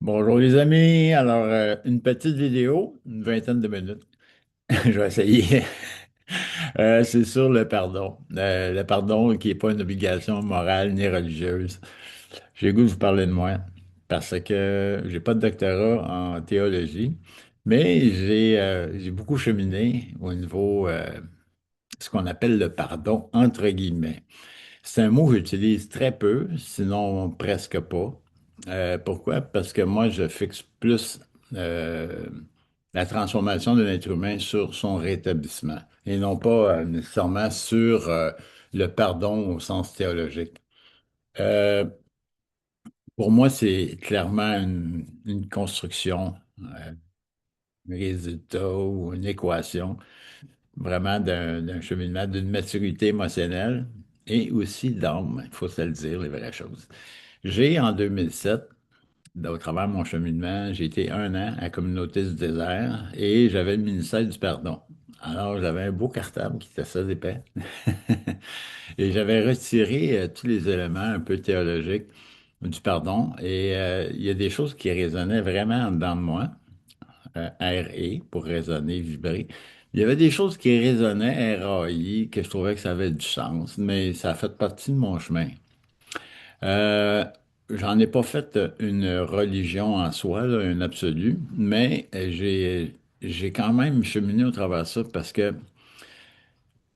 Bonjour les amis. Alors, une petite vidéo, une vingtaine de minutes. Je vais essayer. C'est sur le pardon. Le pardon qui n'est pas une obligation morale ni religieuse. J'ai le goût de vous parler de moi parce que j'ai pas de doctorat en théologie, mais j'ai beaucoup cheminé au niveau ce qu'on appelle le pardon entre guillemets. C'est un mot que j'utilise très peu, sinon presque pas. Pourquoi? Parce que moi, je fixe plus euh, la transformation de l'être humain sur son rétablissement et non pas nécessairement sur le pardon au sens théologique. Euh, pour moi, c'est clairement une construction, un résultat ou une équation vraiment d'un cheminement, d'une maturité émotionnelle et aussi d'âme, il faut se le dire, les vraies choses. J'ai, en 2007, au travers de mon cheminement, j'ai été un an à la communauté du désert et j'avais le ministère du pardon. Alors, j'avais un beau cartable qui était ça épais. Et j'avais retiré tous les éléments un peu théologiques du pardon. Et il y a des choses qui résonnaient vraiment en dedans de moi, R-E, pour résonner, vibrer. Il y avait des choses qui résonnaient, R-A-I, que je trouvais que ça avait du sens, mais ça a fait partie de mon chemin. Euh, J'en ai pas fait une religion en soi, là, un absolu, mais j'ai quand même cheminé au travers de ça parce que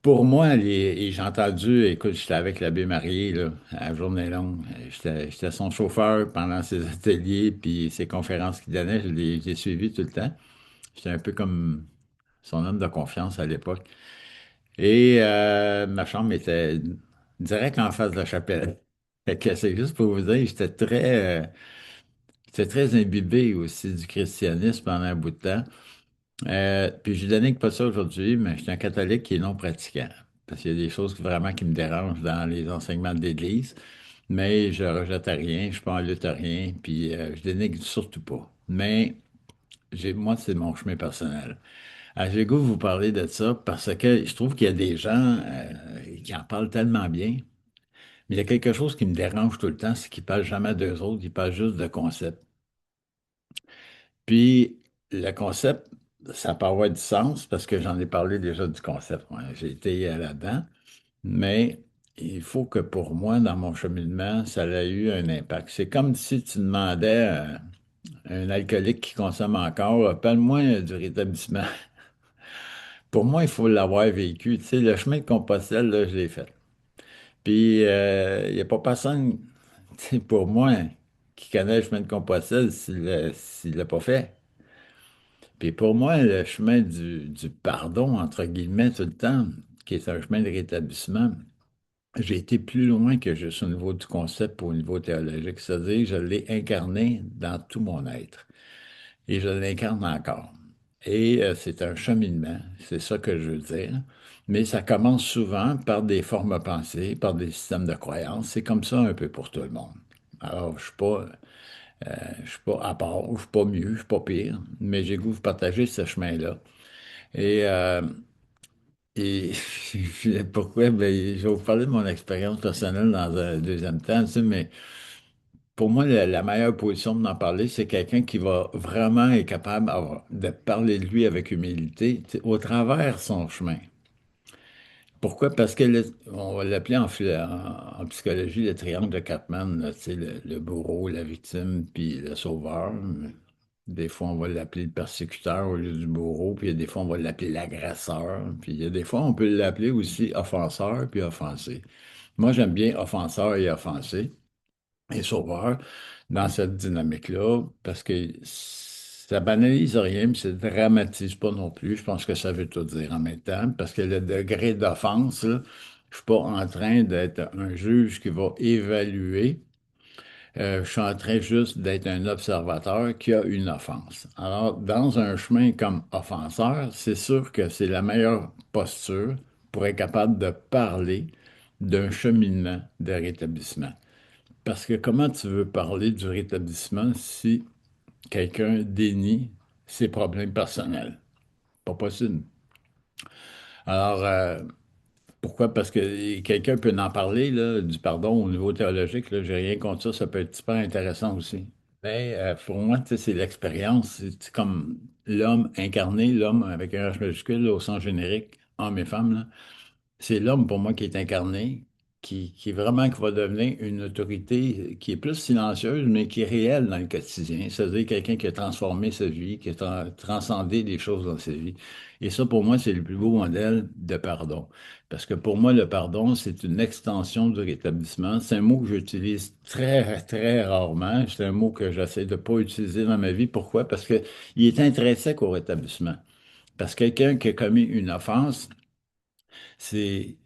pour moi, et j'ai entendu, écoute, j'étais avec l'abbé Marié là, à la journée longue. J'étais son chauffeur pendant ses ateliers puis ses conférences qu'il donnait, je l'ai suivi tout le temps. J'étais un peu comme son homme de confiance à l'époque. Et ma chambre était direct en face de la chapelle. Fait que c'est juste pour vous dire, j'étais très imbibé aussi du christianisme pendant un bout de temps. Puis je donné que pas ça aujourd'hui, mais je suis un catholique qui est non pratiquant. Parce qu'il y a des choses vraiment qui me dérangent dans les enseignements de l'Église. Mais je rejette rien, je suis pas un luthérien, puis je dénigre surtout pas. Mais moi, c'est mon chemin personnel. J'ai le goût de vous parler de ça parce que je trouve qu'il y a des gens qui en parlent tellement bien. Mais il y a quelque chose qui me dérange tout le temps, c'est qu'ils parlent jamais d'eux autres, ils parlent juste de concepts. Puis le concept, ça peut avoir du sens parce que j'en ai parlé déjà du concept. Ouais, j'ai été là-dedans. Mais il faut que pour moi, dans mon cheminement, ça a eu un impact. C'est comme si tu demandais à un alcoolique qui consomme encore, parle-moi du rétablissement. Pour moi, il faut l'avoir vécu. Tu sais, le chemin de Compostelle, là, je l'ai fait. Puis, il n'y a pas personne, tu sais, pour moi, qui connaît le chemin de Compostelle s'il l'a pas fait. Puis pour moi, le chemin du pardon, entre guillemets, tout le temps, qui est un chemin de rétablissement, j'ai été plus loin que juste au niveau du concept ou au niveau théologique. C'est-à-dire, je l'ai incarné dans tout mon être. Et je l'incarne encore. Et c'est un cheminement, c'est ça que je veux dire. Mais ça commence souvent par des formes pensées, par des systèmes de croyances. C'est comme ça un peu pour tout le monde. Alors, je suis pas à part, je suis pas mieux, je suis pas pire, mais j'ai le goût de partager ce chemin-là. Et, euh, et pourquoi? Ben, je vais vous parler de mon expérience personnelle dans un deuxième temps, tu sais, mais pour moi, la meilleure position d'en parler, c'est quelqu'un qui va vraiment être capable de parler de lui avec humilité, tu sais, au travers son chemin. Pourquoi? Parce que on va l'appeler en psychologie le triangle de Cartman, là, tu sais, le bourreau, la victime, puis le sauveur. Des fois, on va l'appeler le persécuteur au lieu du bourreau, puis il y a des fois, on va l'appeler l'agresseur, puis il y a des fois, on peut l'appeler aussi offenseur, puis offensé. Moi, j'aime bien offenseur et offensé et sauveur dans cette dynamique-là, parce que ça banalise rien, mais ça dramatise pas non plus. Je pense que ça veut tout dire en même temps, parce que le degré d'offense, là, je suis pas en train d'être un juge qui va évaluer. Je suis en train juste d'être un observateur qui a une offense. Alors, dans un chemin comme offenseur, c'est sûr que c'est la meilleure posture pour être capable de parler d'un cheminement de rétablissement. Parce que comment tu veux parler du rétablissement si quelqu'un dénie ses problèmes personnels? Pas possible. Alors, pourquoi? Parce que quelqu'un peut en parler, là, du pardon au niveau théologique, là, j'ai rien contre ça, ça peut être super intéressant aussi. Ben, pour moi, tu sais, c'est l'expérience. C'est comme l'homme incarné, l'homme avec un H majuscule là, au sens générique, homme et femme, là. C'est l'homme pour moi qui est incarné, qui est vraiment qui va devenir une autorité qui est plus silencieuse, mais qui est réelle dans le quotidien. C'est-à-dire quelqu'un qui a transformé sa vie, qui a transcendé des choses dans sa vie. Et ça, pour moi, c'est le plus beau modèle de pardon. Parce que pour moi, le pardon, c'est une extension du rétablissement. C'est un mot que j'utilise très, très rarement. C'est un mot que j'essaie de ne pas utiliser dans ma vie. Pourquoi? Parce que il est intrinsèque au rétablissement. Parce que quelqu'un qui a commis une offense,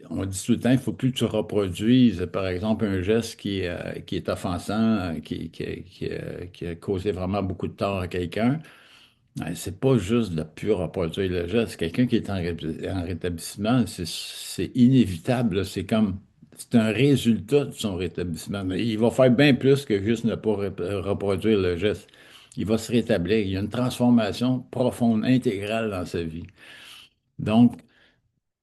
on dit tout le temps, il faut plus que tu reproduises, par exemple, un geste qui est offensant, qui a causé vraiment beaucoup de tort à quelqu'un. C'est pas juste de plus reproduire le geste. Quelqu'un qui est en rétablissement, c'est inévitable, là. C'est un résultat de son rétablissement. Mais il va faire bien plus que juste ne pas reproduire le geste. Il va se rétablir. Il y a une transformation profonde, intégrale dans sa vie. Donc,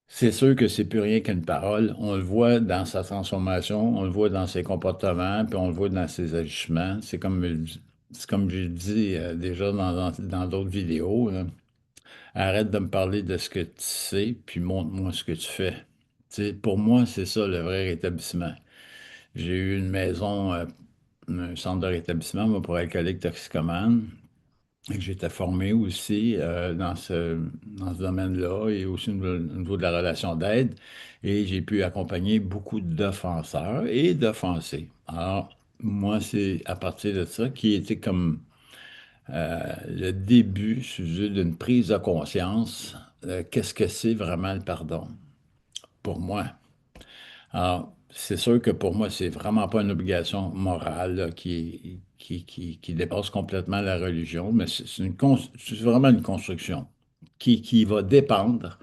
c'est sûr que c'est plus rien qu'une parole. On le voit dans sa transformation, on le voit dans ses comportements, puis on le voit dans ses agissements. C'est comme j'ai dit déjà dans d'autres vidéos, là. Arrête de me parler de ce que tu sais, puis montre-moi ce que tu fais. Tu sais, pour moi, c'est ça le vrai rétablissement. J'ai eu une maison, un centre de rétablissement moi, pour alcooliques toxicomanes. Et j'étais formé aussi dans ce domaine-là et aussi au niveau de la relation d'aide. Et j'ai pu accompagner beaucoup d'offenseurs et d'offensés. Alors, moi, c'est à partir de ça qui était comme le début, si je veux, d'une prise de conscience. Qu'est-ce que c'est vraiment le pardon pour moi? Alors, c'est sûr que pour moi, c'est vraiment pas une obligation morale là, qui dépasse complètement la religion, mais c'est vraiment une construction qui va dépendre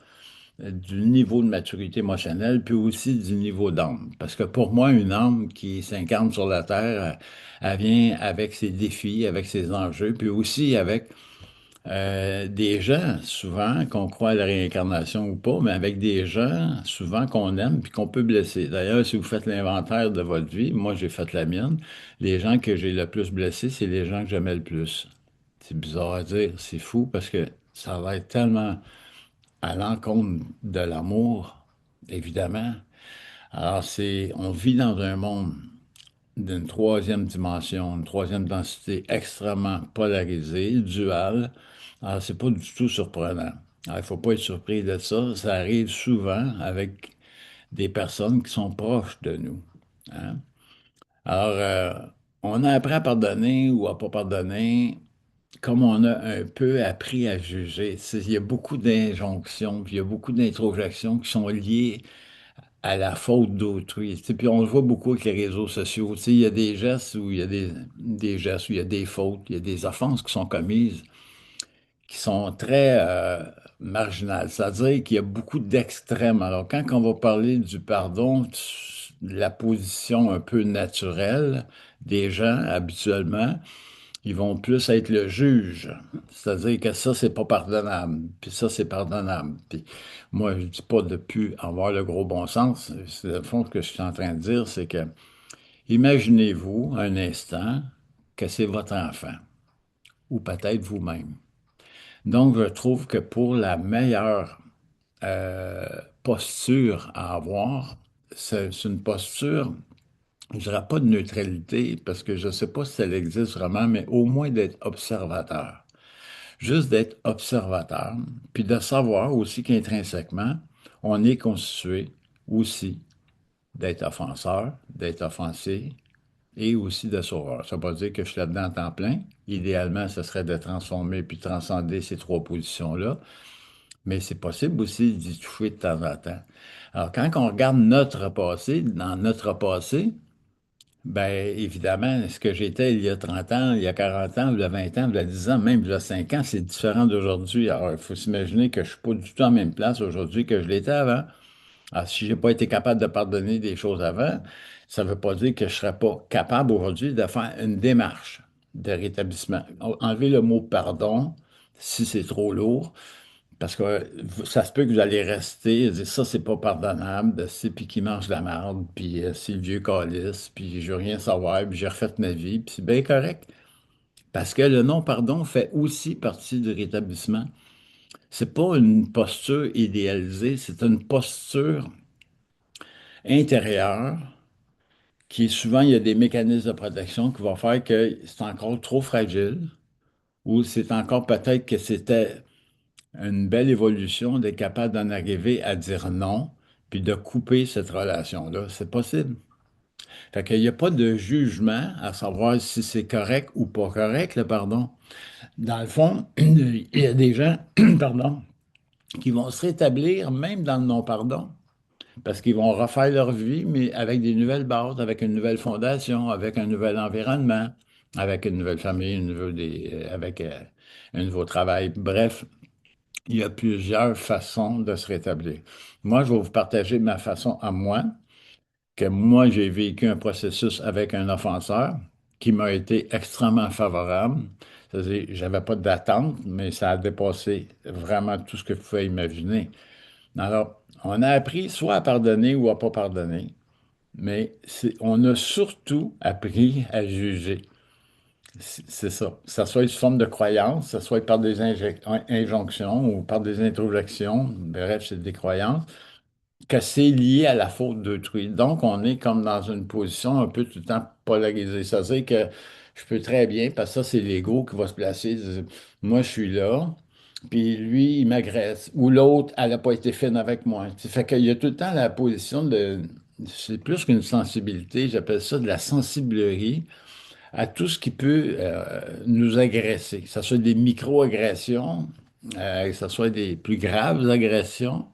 du niveau de maturité émotionnelle, puis aussi du niveau d'âme. Parce que pour moi, une âme qui s'incarne sur la terre, elle vient avec ses défis, avec ses enjeux, puis aussi avec des gens, souvent, qu'on croit à la réincarnation ou pas, mais avec des gens, souvent, qu'on aime puis qu'on peut blesser. D'ailleurs, si vous faites l'inventaire de votre vie, moi, j'ai fait la mienne, les gens que j'ai le plus blessés, c'est les gens que j'aimais le plus. C'est bizarre à dire, c'est fou parce que ça va être tellement à l'encontre de l'amour, évidemment. Alors, on vit dans un monde d'une troisième dimension, une troisième densité extrêmement polarisée, duale. Alors, c'est pas du tout surprenant. Alors, il ne faut pas être surpris de ça. Ça arrive souvent avec des personnes qui sont proches de nous, hein. Alors, on a appris à pardonner ou à pas pardonner comme on a un peu appris à juger. Il y a beaucoup d'injonctions, puis il y a beaucoup d'introjections qui sont liées à la faute d'autrui. Tu sais, puis on le voit beaucoup avec les réseaux sociaux. Tu sais, il y a des gestes où il y a des gestes où il y a des fautes, il y a des offenses qui sont commises, qui sont très marginales. C'est-à-dire qu'il y a beaucoup d'extrêmes. Alors, quand on va parler du pardon, la position un peu naturelle des gens, habituellement, ils vont plus être le juge. C'est-à-dire que ça, c'est pas pardonnable. Puis ça, c'est pardonnable. Puis moi, je dis pas de plus avoir le gros bon sens. C'est le fond ce que je suis en train de dire, c'est que imaginez-vous un instant que c'est votre enfant, ou peut-être vous-même. Donc, je trouve que pour la meilleure euh, posture à avoir, c'est une posture, je dirais pas de neutralité, parce que je ne sais pas si elle existe vraiment, mais au moins d'être observateur. Juste d'être observateur, puis de savoir aussi qu'intrinsèquement, on est constitué aussi d'être offenseur, d'être offensé et aussi de sauveur. Ça ne veut pas dire que je suis là-dedans à temps plein. Idéalement, ce serait de transformer puis transcender ces trois positions-là, mais c'est possible aussi d'y toucher de temps en temps. Alors, quand on regarde notre passé, dans notre passé, ben, évidemment, ce que j'étais il y a 30 ans, il y a 40 ans, il y a 20 ans, il y a 10 ans, même il y a 5 ans, c'est différent d'aujourd'hui. Alors, il faut s'imaginer que je suis pas du tout en même place aujourd'hui que je l'étais avant. Alors, si j'ai pas été capable de pardonner des choses avant, ça veut pas dire que je serais pas capable aujourd'hui de faire une démarche de rétablissement. Enlever le mot pardon, si c'est trop lourd, parce que ça se peut que vous allez rester et dire ça, c'est pas pardonnable, c'est puis qui mange de la merde, puis c'est le vieux calice, puis je veux rien savoir, puis j'ai refait ma vie, puis c'est bien correct. Parce que le non-pardon fait aussi partie du rétablissement. C'est pas une posture idéalisée, c'est une posture intérieure qui, souvent, il y a des mécanismes de protection qui vont faire que c'est encore trop fragile ou c'est encore peut-être que c'était une belle évolution d'être capable d'en arriver à dire non puis de couper cette relation-là. C'est possible. Fait qu'il n'y a pas de jugement à savoir si c'est correct ou pas correct, le pardon. Dans le fond, il y a des gens, pardon, qui vont se rétablir même dans le non-pardon, parce qu'ils vont refaire leur vie, mais avec des nouvelles bases, avec une nouvelle fondation, avec un nouvel environnement, avec une nouvelle famille, avec un nouveau travail. Bref, il y a plusieurs façons de se rétablir. Moi, je vais vous partager ma façon à moi, que moi, j'ai vécu un processus avec un offenseur qui m'a été extrêmement favorable. C'est-à-dire, j'avais pas d'attente, mais ça a dépassé vraiment tout ce que vous pouvez imaginer. Alors, on a appris soit à pardonner ou à pas pardonner, mais on a surtout appris à juger. C'est ça. Que ça soit une forme de croyance, que ça soit par des injonctions ou par des introjections, bref, c'est des croyances que c'est lié à la faute d'autrui. Donc, on est comme dans une position un peu tout le temps polarisée. Ça veut dire que je peux très bien, parce que ça, c'est l'ego qui va se placer. Moi, je suis là, puis lui, il m'agresse. Ou l'autre, elle n'a pas été fine avec moi. Ça fait qu'il y a tout le temps la position de... C'est plus qu'une sensibilité, j'appelle ça de la sensiblerie à tout ce qui peut nous agresser. Que ce soit des micro-agressions, que ce soit des plus graves agressions.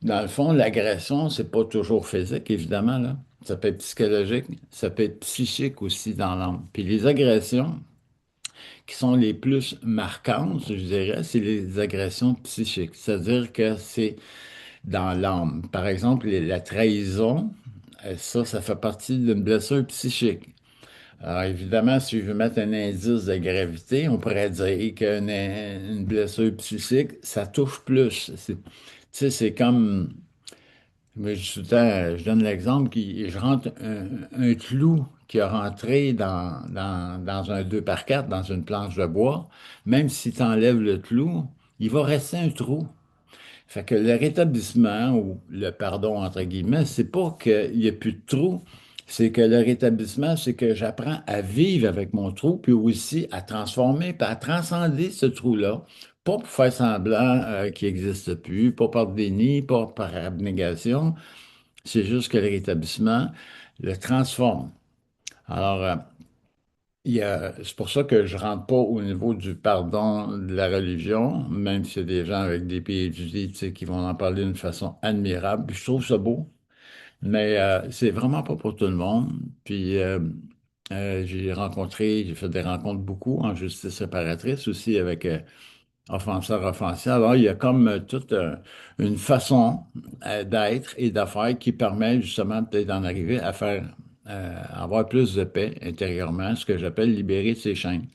Dans le fond, l'agression, c'est pas toujours physique, évidemment, là. Ça peut être psychologique, ça peut être psychique aussi dans l'âme. Puis les agressions qui sont les plus marquantes, je dirais, c'est les agressions psychiques. C'est-à-dire que c'est dans l'âme. Par exemple, la trahison, ça fait partie d'une blessure psychique. Alors évidemment, si je veux mettre un indice de gravité, on pourrait dire qu'une blessure psychique, ça touche plus. Tu sais, c'est comme mais tout le temps, je donne l'exemple, je rentre un clou qui a rentré dans un 2 par 4 dans une planche de bois, même si tu enlèves le clou, il va rester un trou. Fait que le rétablissement ou le pardon, entre guillemets, c'est pas qu'il n'y ait plus de trou, c'est que le rétablissement, c'est que j'apprends à vivre avec mon trou, puis aussi à transformer, puis à transcender ce trou-là. Pas pour faire semblant qu'il n'existe plus, pas par déni, pas par abnégation. C'est juste que le rétablissement le transforme. Alors, c'est pour ça que je rentre pas au niveau du pardon de la religion, même s'il y a des gens avec des PhD, tu sais, qui vont en parler d'une façon admirable. Puis je trouve ça beau, mais c'est vraiment pas pour tout le monde. Puis j'ai fait des rencontres beaucoup en justice réparatrice aussi avec offenseur, offensé. Alors, il y a comme toute une façon d'être et de faire qui permet justement peut-être d'en arriver à faire avoir plus de paix intérieurement, ce que j'appelle libérer ses chaînes.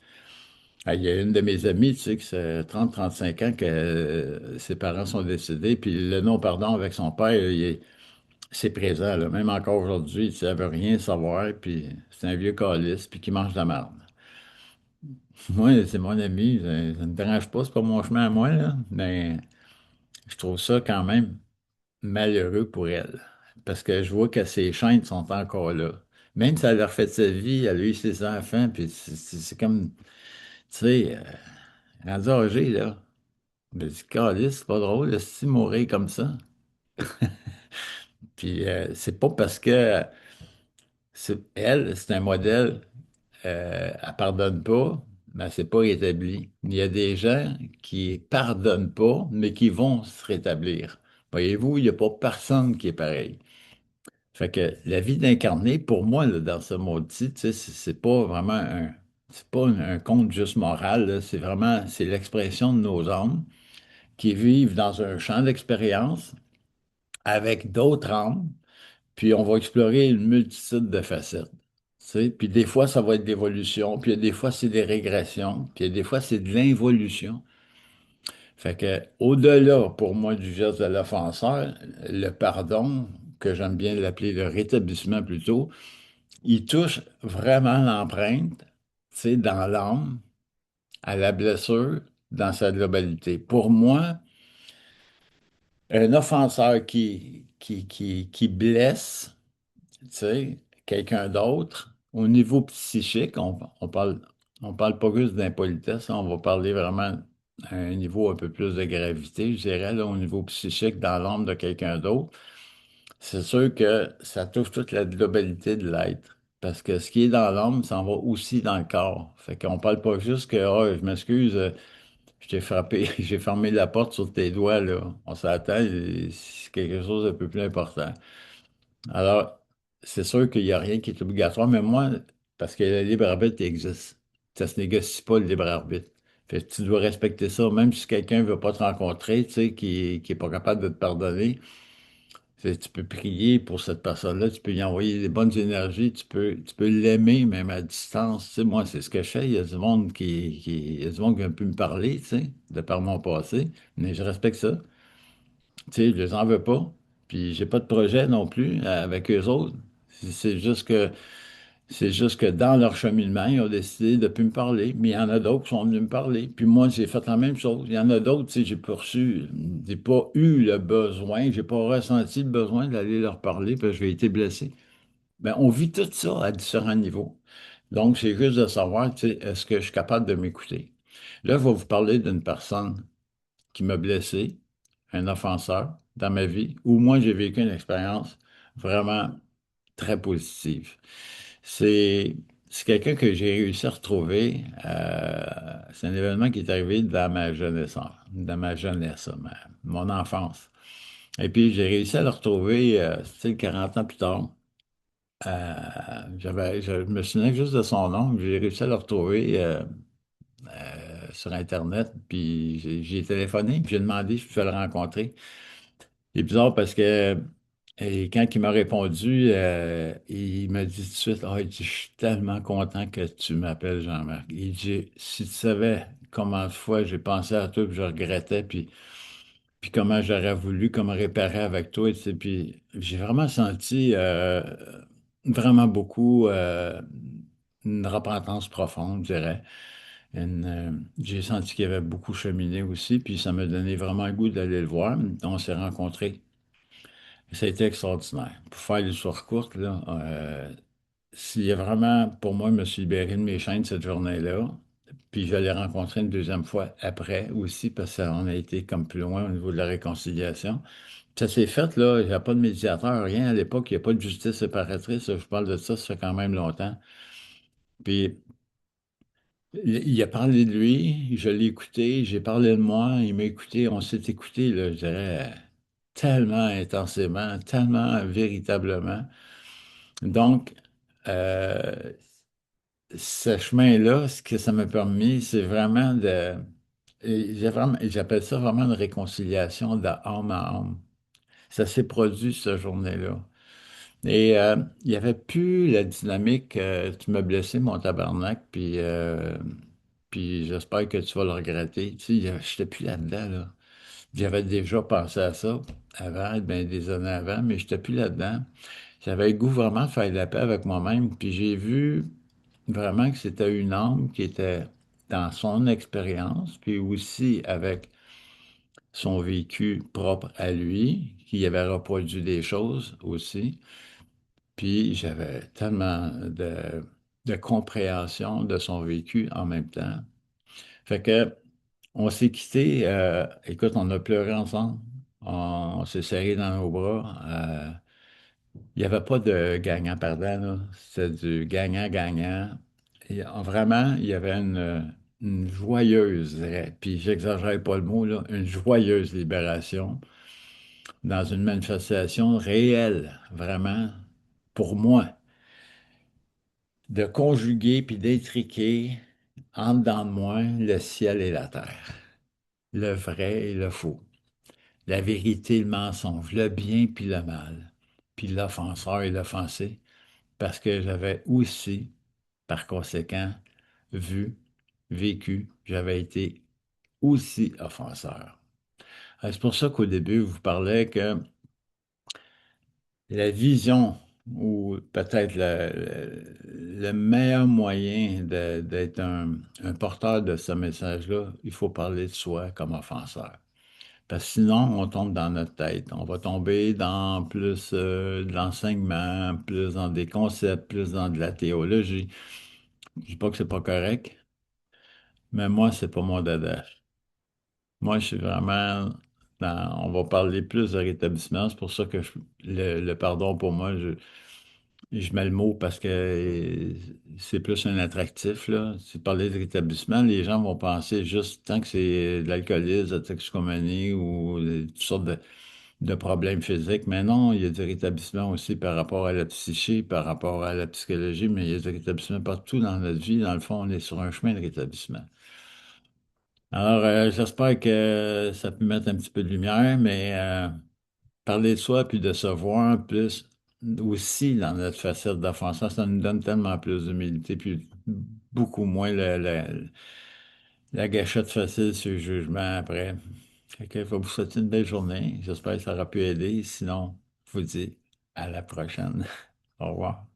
Il y a une de mes amies, tu sais, que c'est 30-35 ans que ses parents sont décédés, puis le non-pardon avec son père, c'est présent, là. Même encore aujourd'hui, tu sais, elle veut rien savoir, puis c'est un vieux calice, puis qui mange de la merde. Moi, c'est mon ami, ça ne me dérange pas, c'est pas mon chemin à moi, là, mais je trouve ça quand même malheureux pour elle. Parce que je vois que ses chaînes sont encore là. Même si elle a refait sa vie, elle a eu ses enfants, puis c'est comme, tu sais, rendu âgé, là. Je me dis, Caliste, c'est pas drôle, de se mourir comme ça. Puis c'est pas parce que elle, c'est un modèle, elle pardonne pas, mais c'est pas rétabli. Il y a des gens qui pardonnent pas, mais qui vont se rétablir. Voyez-vous, il n'y a pas personne qui est pareil. Fait que la vie d'incarné, pour moi, là, dans ce mot-ci, tu sais, c'est pas vraiment c'est pas un conte juste moral, là. C'est vraiment, c'est l'expression de nos âmes qui vivent dans un champ d'expérience avec d'autres âmes, puis on va explorer une multitude de facettes. Tu sais, puis des fois, ça va être d'évolution, puis des fois, c'est des régressions, puis des fois, c'est de l'involution. Fait que, au-delà, pour moi, du geste de l'offenseur, le pardon, que j'aime bien l'appeler le rétablissement plutôt, il touche vraiment l'empreinte, tu sais, dans l'âme. à la blessure dans sa globalité. Pour moi, un offenseur qui blesse, tu sais, quelqu'un d'autre, au niveau psychique, on parle pas juste d'impolitesse, hein, on va parler vraiment à un niveau un peu plus de gravité, je dirais, là, au niveau psychique, dans l'âme de quelqu'un d'autre. C'est sûr que ça touche toute la globalité de l'être. Parce que ce qui est dans l'âme s'en va aussi dans le corps. Fait qu'on parle pas juste que, oh, je m'excuse, je t'ai frappé, j'ai fermé la porte sur tes doigts, là. On s'attend, c'est quelque chose de peu plus important. Alors, c'est sûr qu'il n'y a rien qui est obligatoire, mais moi, parce que le libre arbitre existe. Ça se négocie pas, le libre arbitre. Fait que tu dois respecter ça, même si quelqu'un ne veut pas te rencontrer, tu sais, qui est pas capable de te pardonner. Tu peux prier pour cette personne-là, tu peux y envoyer des bonnes énergies, tu peux l'aimer même à distance. Tu sais, moi, c'est ce que je fais. Il y a du monde il y a du monde qui a pu me parler, tu sais, de par mon passé, mais je respecte ça. Tu sais, je les en veux pas. Puis j'ai pas de projet non plus avec eux autres. C'est juste que c'est juste que dans leur cheminement, ils ont décidé de plus me parler. Mais il y en a d'autres qui sont venus me parler. Puis moi, j'ai fait la même chose. Il y en a d'autres, tu sais, j'ai pas eu le besoin, j'ai pas ressenti le besoin d'aller leur parler parce que j'ai été blessé. Ben, on vit tout ça à différents niveaux. Donc, c'est juste de savoir, tu sais, est-ce que je suis capable de m'écouter? Là, je vais vous parler d'une personne qui m'a blessé, un offenseur dans ma vie, où moi, j'ai vécu une expérience vraiment très positive. C'est c'est quelqu'un que j'ai réussi à retrouver. C'est un événement qui est arrivé dans ma jeunesse, dans ma jeunesse, mon enfance. Et puis, j'ai réussi à le retrouver, style 40 ans plus tard. Je me souviens juste de son nom. J'ai réussi à le retrouver sur Internet. Puis, j'ai téléphoné. Puis, j'ai demandé si je pouvais le rencontrer. C'est bizarre parce que et quand il m'a répondu, il m'a dit tout de suite, ah, il dit, je suis tellement content que tu m'appelles Jean-Marc. Il dit, si tu savais combien de fois j'ai pensé à toi, puis je regrettais, puis comment j'aurais voulu comme réparer avec toi, tu sais, puis j'ai vraiment senti vraiment beaucoup une repentance profonde, je dirais. J'ai senti qu'il y avait beaucoup cheminé aussi, puis ça m'a donné vraiment le goût d'aller le voir. On s'est rencontrés. Ça a été extraordinaire. Pour faire l'histoire courte, là, s'il y a vraiment, pour moi, je me suis libéré de mes chaînes cette journée-là. Puis je l'ai rencontré une deuxième fois après aussi, parce qu'on a été comme plus loin au niveau de la réconciliation. Ça s'est fait, là, il n'y a pas de médiateur, rien à l'époque, il n'y a pas de justice séparatrice. Je parle de ça, ça fait quand même longtemps. Puis il a parlé de lui, je l'ai écouté, j'ai parlé de moi, il m'a écouté, on s'est écouté, là, je dirais, tellement intensément, tellement véritablement. Donc, euh, ce chemin-là, ce que ça m'a permis, c'est vraiment j'appelle ça vraiment une réconciliation d'âme à âme. Ça s'est produit cette journée-là. Et il n'y avait plus la dynamique, tu m'as blessé, mon tabarnak, puis j'espère que tu vas le regretter. Tu sais, je n'étais plus là-dedans, là. J'avais déjà pensé à ça avant, ben, des années avant, mais je n'étais plus là-dedans. J'avais le goût vraiment de faire la paix avec moi-même, puis j'ai vu vraiment que c'était une âme qui était dans son expérience, puis aussi avec son vécu propre à lui, qui avait reproduit des choses aussi. Puis j'avais tellement de compréhension de son vécu en même temps. Fait que on s'est quittés, écoute, on a pleuré ensemble, on s'est serrés dans nos bras. Il n'y avait pas de gagnant-perdant, là. C'était du gagnant-gagnant. Et vraiment, il y avait une joyeuse, je dirais, puis j'exagère pas le mot, là, une joyeuse libération dans une manifestation réelle, vraiment, pour moi, de conjuguer puis d'étriquer en dedans de moi le ciel et la terre, le vrai et le faux, la vérité et le mensonge, le bien puis le mal, puis l'offenseur et l'offensé, parce que j'avais aussi, par conséquent, vu, vécu, j'avais été aussi offenseur. C'est pour ça qu'au début, je vous parlais que la vision ou peut-être le meilleur moyen d'être un porteur de ce message-là, il faut parler de soi comme offenseur. Parce que sinon, on tombe dans notre tête. On va tomber dans plus de l'enseignement, plus dans des concepts, plus dans de la théologie. Je dis pas que c'est pas correct, mais moi, c'est pas mon dada. Moi, je suis vraiment on va parler plus de rétablissement. C'est pour ça que le pardon, pour moi, je mets le mot parce que c'est plus un attractif, là. Si parler de rétablissement, les gens vont penser juste tant que c'est de l'alcoolisme, de la toxicomanie ou toutes sortes de problèmes physiques. Mais non, il y a du rétablissement aussi par rapport à la psyché, par rapport à la psychologie, mais il y a du rétablissement partout dans notre vie. Dans le fond, on est sur un chemin de rétablissement. Alors, j'espère que ça peut mettre un petit peu de lumière, mais parler de soi puis de se voir plus aussi dans notre facette d'offenseur, ça nous donne tellement plus d'humilité puis beaucoup moins la gâchette facile sur le jugement après. Fait que, faut vous souhaiter une belle journée. J'espère que ça aura pu aider. Sinon, je vous dis à la prochaine. Au revoir.